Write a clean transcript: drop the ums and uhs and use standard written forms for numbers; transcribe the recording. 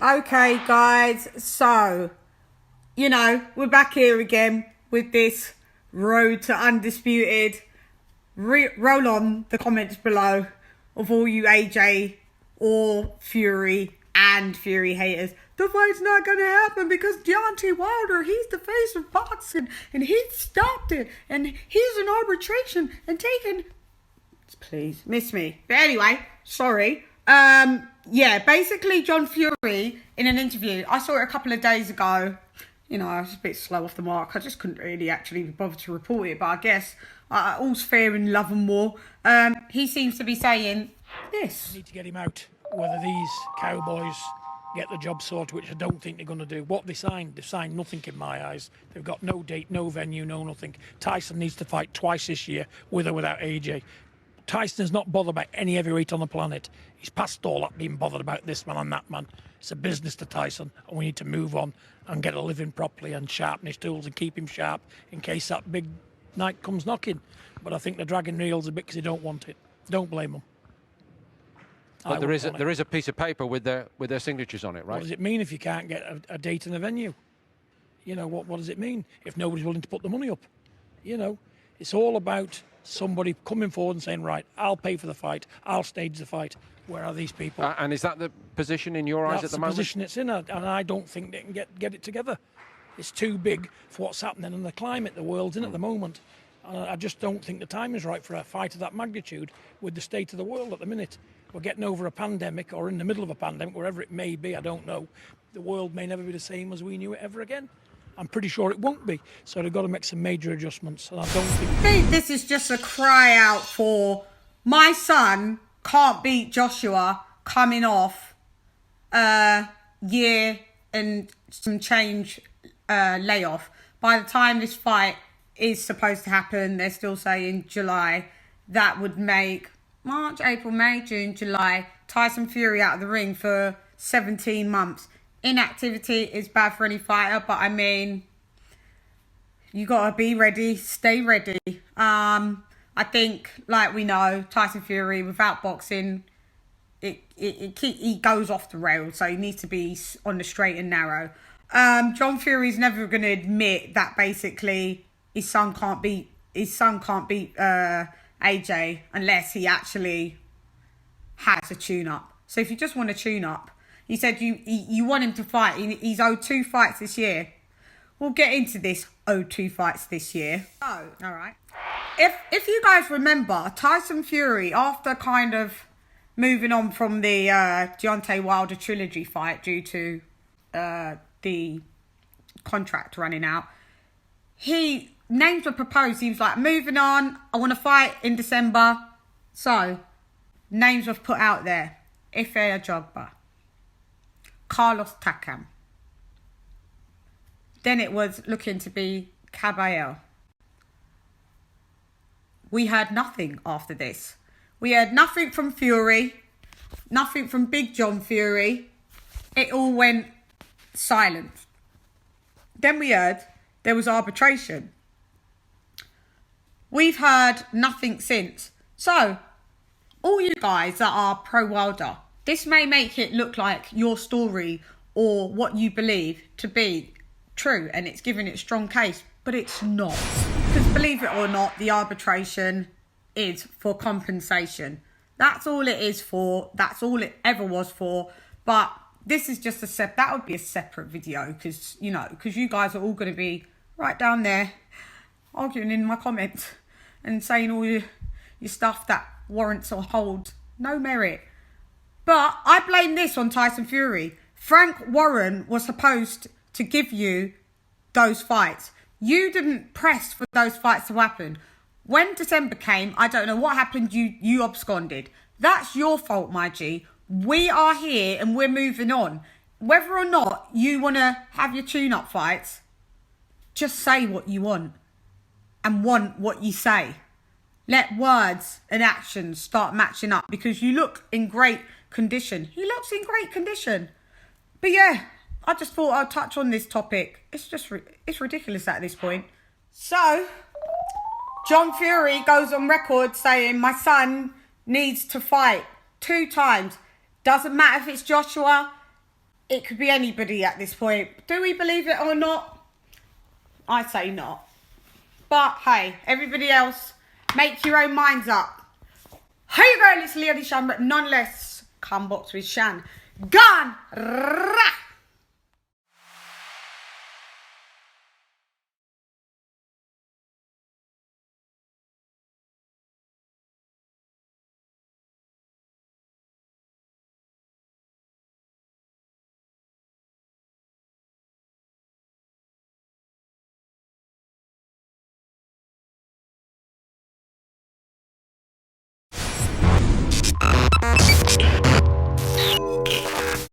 Okay, guys, so, we're back here again with this road to undisputed. Roll on the comments below of all you AJ or Fury and Fury haters. The fight's not going to happen because Deontay Wilder, he's the face of boxing and he stopped it and he's in arbitration and taking... Please, miss me. But anyway, sorry. Yeah, basically John Fury in an interview, I saw it a couple of days ago. I was a bit slow off the mark. I just couldn't really actually bother to report it, but I guess all's fair in love and war. He seems to be saying this. Need to get him out. Whether these cowboys get the job sorted, which I don't think they're going to do. What they've signed nothing in my eyes. They've got no date, no venue, no nothing. Tyson needs to fight twice this year, with or without AJ. Tyson's not bothered about any heavyweight on the planet. He's past all that being bothered about this man and that man. It's a business to Tyson, and we need to move on and get a living properly and sharpen his tools and keep him sharp in case that big night comes knocking. But I think they're dragging reels a bit because they don't want it. Don't blame them. But there is a piece of paper with their signatures on it, right? What does it mean if you can't get a date and a venue? What does it mean if nobody's willing to put the money up? It's all about somebody coming forward and saying, right, I'll pay for the fight, I'll stage the fight. Where are these people? And is that the position in your eyes at the moment? That's the position it's in, and I don't think they can get it together. It's too big for what's happening in the climate the world's in at the moment. And I just don't think the time is right for a fight of that magnitude with the state of the world at the minute. We're getting over a pandemic, or in the middle of a pandemic, wherever it may be, I don't know. The world may never be the same as we knew it ever again. I'm pretty sure it won't be. So they've got to make some major adjustments. And I don't think... This is just a cry out for my son can't beat Joshua coming off a year and some change layoff. By the time this fight is supposed to happen, they're still saying July. That would make March, April, May, June, July. Tyson Fury out of the ring for 17 months. Inactivity is bad for any fighter, but I mean, you gotta be ready, stay ready. I think, like we know, Tyson Fury without boxing, he goes off the rails, so he needs to be on the straight and narrow. John Fury's never going to admit that basically his son can't beat AJ unless he actually has a tune-up. So if you just want a tune-up, he said you want him to fight. He's owed 2 fights this year. We'll get into this owed 2 fights this year. Oh, all right. If you guys remember, Tyson Fury, after kind of moving on from the Deontay Wilder trilogy fight due to the contract running out, names were proposed. He was like, moving on, I want to fight in December. So, names were put out there. Ife Ajagba, Carlos Takam. Then it was looking to be Caballero. We heard nothing after this. We heard nothing from Fury, nothing from Big John Fury. It all went silent. Then we heard there was arbitration. We've heard nothing since. So, all you guys that are pro-Wilder, this may make it look like your story or what you believe to be true and it's giving it a strong case, but it's not. Because believe it or not, the arbitration is for compensation. That's all it is for. That's all it ever was for. But this is just that would be a separate video because you guys are all going to be right down there arguing in my comments and saying all your stuff that warrants or holds no merit. But I blame this on Tyson Fury. Frank Warren was supposed to give you those fights. You didn't press for those fights to happen. When December came, I don't know what happened. You absconded. That's your fault, my G. We are here and we're moving on. Whether or not you want to have your tune-up fights, just say what you want and want what you say. Let words and actions start matching up because you look in great condition. He looks in great condition. But yeah, I just thought I'd touch on this topic. It's ridiculous at this point. So, John Fury goes on record saying my son needs to fight 2 times. Doesn't matter if it's Joshua. it could be anybody at this point. Do we believe it or not? I say not. But hey, everybody else, make your own minds up. Hey girl, it's Lady Shan, but nonetheless, come box with Shan. Gone! Rah!